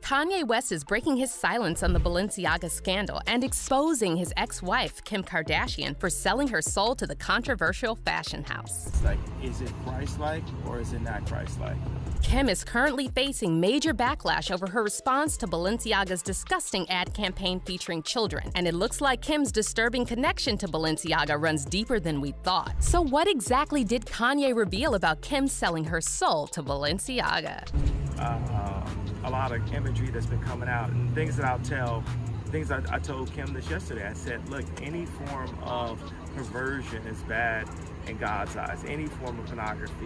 Kanye West is breaking his silence on the Balenciaga scandal and exposing his ex-wife, Kim Kardashian, for selling her soul to the controversial fashion house. Like, is it Christ-like or is it not Christ-like? Kim is currently facing major backlash over her response to Balenciaga's disgusting ad campaign featuring children, and it looks like Kim's disturbing connection to Balenciaga runs deeper than we thought. So what exactly did Kanye reveal about Kim selling her soul to Balenciaga? A lot of imagery that's been coming out and things that I told Kim this yesterday. I said, look, any form of perversion is bad in God's eyes. Any form of pornography,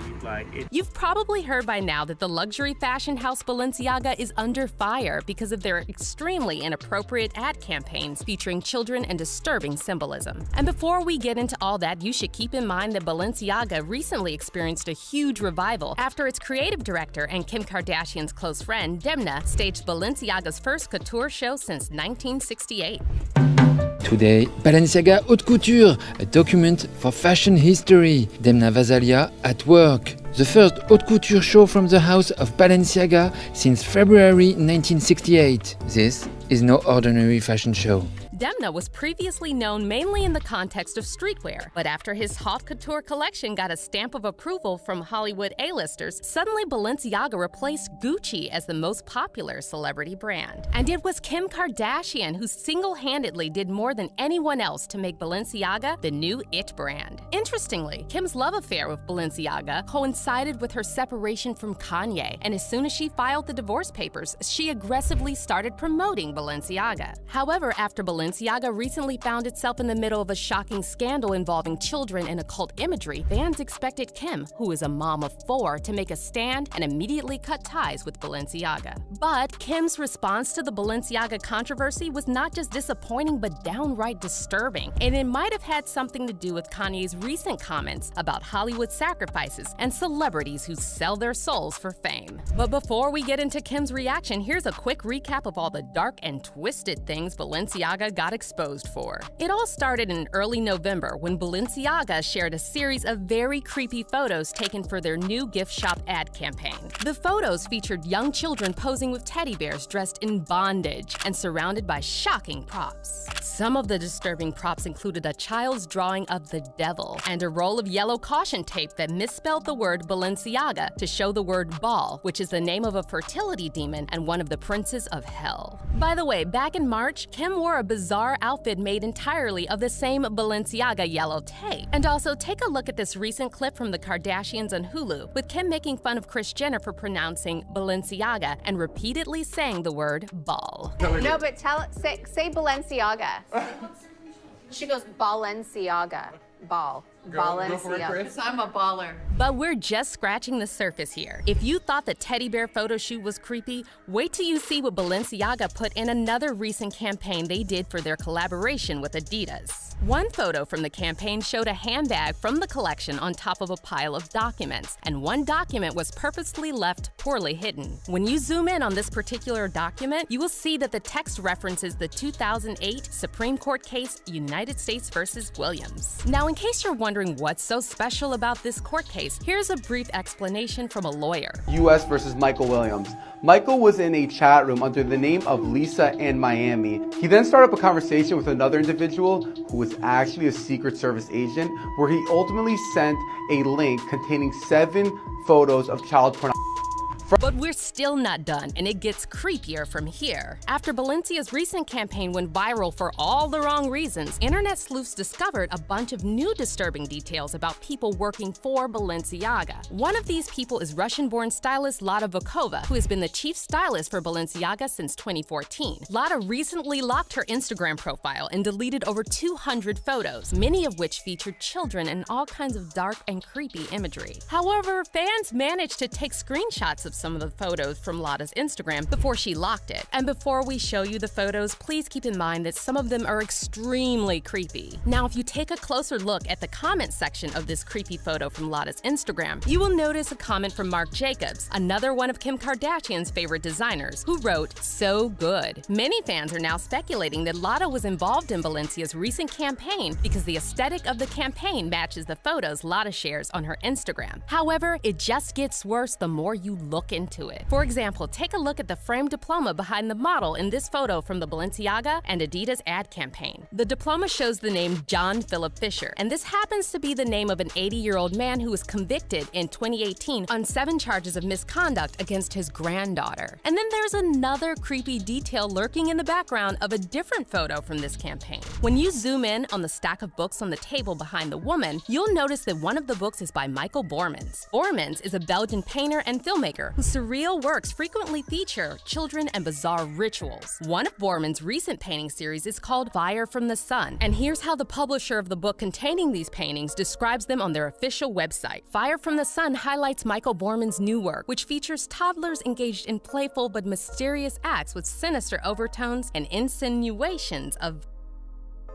You've probably heard by now that the luxury fashion house Balenciaga is under fire because of their extremely inappropriate ad campaigns featuring children and disturbing symbolism. And before we get into all that, you should keep in mind that Balenciaga recently experienced a huge revival after its creative director and Kim Kardashian's close friend, Demna, staged Balenciaga's first couture show since 1968. Today, Balenciaga Haute Couture, a document for fashion history. Demna Vasalia at work. The first haute couture show from the house of Balenciaga since February 1968. This is no ordinary fashion show. Demna was previously known mainly in the context of streetwear, but after his haute couture collection got a stamp of approval from Hollywood A-listers, suddenly Balenciaga replaced Gucci as the most popular celebrity brand. And it was Kim Kardashian who single-handedly did more than anyone else to make Balenciaga the new it brand. Interestingly, Kim's love affair with Balenciaga coincided with her separation from Kanye, and as soon as she filed the divorce papers, she aggressively started promoting Balenciaga. However, after Balenciaga recently found itself in the middle of a shocking scandal involving children and occult imagery, fans expected Kim, who is a mom of 4, to make a stand and immediately cut ties with Balenciaga. But Kim's response to the Balenciaga controversy was not just disappointing but downright disturbing, and it might have had something to do with Kanye's recent comments about Hollywood sacrifices and celebrities who sell their souls for fame. But before we get into Kim's reaction, here's a quick recap of all the dark and twisted things Balenciaga got exposed for. It all started in early November when Balenciaga shared a series of very creepy photos taken for their new gift shop ad campaign. The photos featured young children posing with teddy bears dressed in bondage and surrounded by shocking props. Some of the disturbing props included a child's drawing of the devil and a roll of yellow caution tape that misspelled the word Balenciaga to show the word Baal, which is the name of a fertility demon and one of the princes of hell. By the way, back in March, Kim wore a bizarre outfit made entirely of the same Balenciaga yellow tape. And also, take a look at this recent clip from the Kardashians on Hulu, with Kim making fun of Kris Jenner for pronouncing Balenciaga and repeatedly saying the word Baal. No, but say Balenciaga. She goes Balenciaga. Ball. Balenciaga. I'm a baller. But we're just scratching the surface here. If you thought the teddy bear photo shoot was creepy, wait till you see what Balenciaga put in another recent campaign they did for their collaboration with Adidas. One photo from the campaign showed a handbag from the collection on top of a pile of documents, and one document was purposely left poorly hidden. When you zoom in on this particular document, you will see that the text references the 2008 Supreme Court case United States versus Williams. Now, in case you're wondering what's so special about this court case, here's a brief explanation from a lawyer. U.S. versus Michael Williams. Michael was in a chat room under the name of Lisa in Miami. He then started up a conversation with another individual who was actually a Secret Service agent, where he ultimately sent a link containing 7 photos of child pornography. But we're still not done, and it gets creepier from here. After Balenciaga's recent campaign went viral for all the wrong reasons, internet sleuths discovered a bunch of new disturbing details about people working for Balenciaga. One of these people is Russian-born stylist Lada Vukova, who has been the chief stylist for Balenciaga since 2014. Lada recently locked her Instagram profile and deleted over 200 photos, many of which featured children and all kinds of dark and creepy imagery. However, fans managed to take screenshots of some of the photos from Lada's Instagram before she locked it. And before we show you the photos, please keep in mind that some of them are extremely creepy. Now, if you take a closer look at the comment section of this creepy photo from Lada's Instagram, you will notice a comment from Marc Jacobs, another one of Kim Kardashian's favorite designers, who wrote, "So good." Many fans are now speculating that Lada was involved in Balenciaga's recent campaign because the aesthetic of the campaign matches the photos Lada shares on her Instagram. However, it just gets worse the more you look look into it. For example, take a look at the framed diploma behind the model in this photo from the Balenciaga and Adidas ad campaign. The diploma shows the name John Philip Fisher, and this happens to be the name of an 80-year-old man who was convicted in 2018 on 7 charges of misconduct against his granddaughter. And then there's another creepy detail lurking in the background of a different photo from this campaign. When you zoom in on the stack of books on the table behind the woman, you'll notice that one of the books is by Michael Bormans. Bormans is a Belgian painter and filmmaker whose surreal works frequently feature children and bizarre rituals. One of Bormans' recent painting series is called Fire from the Sun, and here's how the publisher of the book containing these paintings describes them on their official website. Fire from the Sun highlights Michael Bormans' new work, which features toddlers engaged in playful but mysterious acts with sinister overtones and insinuations of.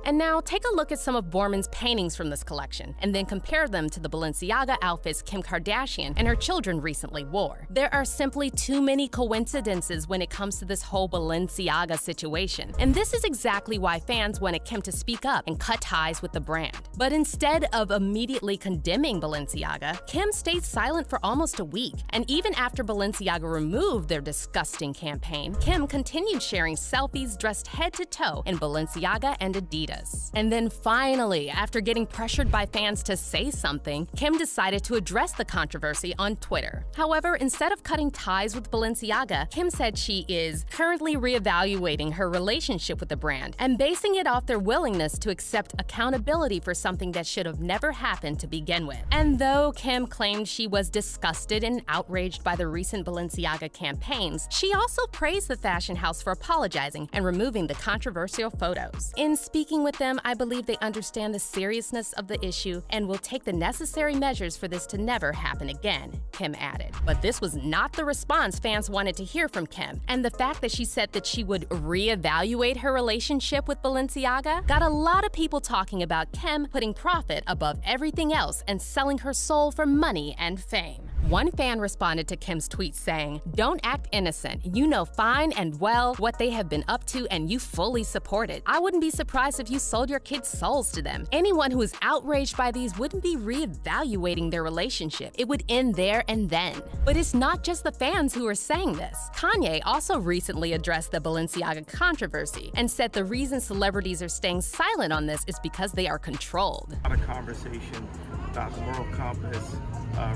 And now take a look at some of Bormans' paintings from this collection, and then compare them to the Balenciaga outfits Kim Kardashian and her children recently wore. There are simply too many coincidences when it comes to this whole Balenciaga situation, and this is exactly why fans wanted Kim to speak up and cut ties with the brand. But instead of immediately condemning Balenciaga, Kim stayed silent for almost a week, and even after Balenciaga removed their disgusting campaign, Kim continued sharing selfies dressed head to toe in Balenciaga and Adidas. And then finally, after getting pressured by fans to say something, Kim decided to address the controversy on Twitter. However, instead of cutting ties with Balenciaga, Kim said she is currently reevaluating her relationship with the brand and basing it off their willingness to accept accountability for something that should have never happened to begin with. And though Kim claimed she was disgusted and outraged by the recent Balenciaga campaigns, she also praised the fashion house for apologizing and removing the controversial photos. In speaking with them, I believe they understand the seriousness of the issue and will take the necessary measures for this to never happen again, Kim added. But this was not the response fans wanted to hear from Kim, and the fact that she said that she would reevaluate her relationship with Balenciaga got a lot of people talking about Kim putting profit above everything else and selling her soul for money and fame. One fan responded to Kim's tweet saying, "Don't act innocent. You know fine and well what they have been up to and you fully support it. I wouldn't be surprised if you sold your kids' souls to them. Anyone who is outraged by these wouldn't be reevaluating their relationship. It would end there and then." But it's not just the fans who are saying this. Kanye also recently addressed the Balenciaga controversy and said the reason celebrities are staying silent on this is because they are controlled. A lot of conversation about the moral compass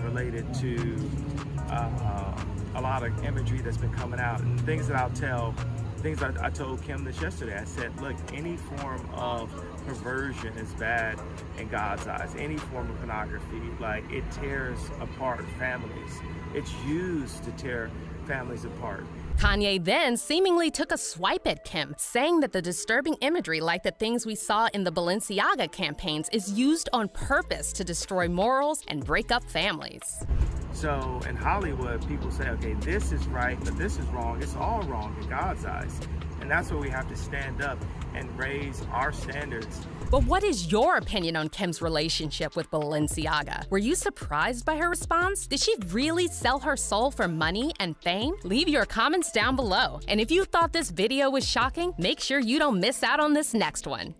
related to a lot of imagery that's been coming out, and things that I told Kim this yesterday. I said, look, any form of perversion is bad in God's eyes. Any form of pornography, like, it tears apart families. It's used to tear families apart. Kanye then seemingly took a swipe at Kim, saying that the disturbing imagery like the things we saw in the Balenciaga campaigns is used on purpose to destroy morals and break up families. So in Hollywood, people say, okay, this is right, but this is wrong. It's all wrong in God's eyes. And that's where we have to stand up and raise our standards. But what is your opinion on Kim's relationship with Balenciaga? Were you surprised by her response? Did she really sell her soul for money and fame? Leave your comments down below. And if you thought this video was shocking, make sure you don't miss out on this next one.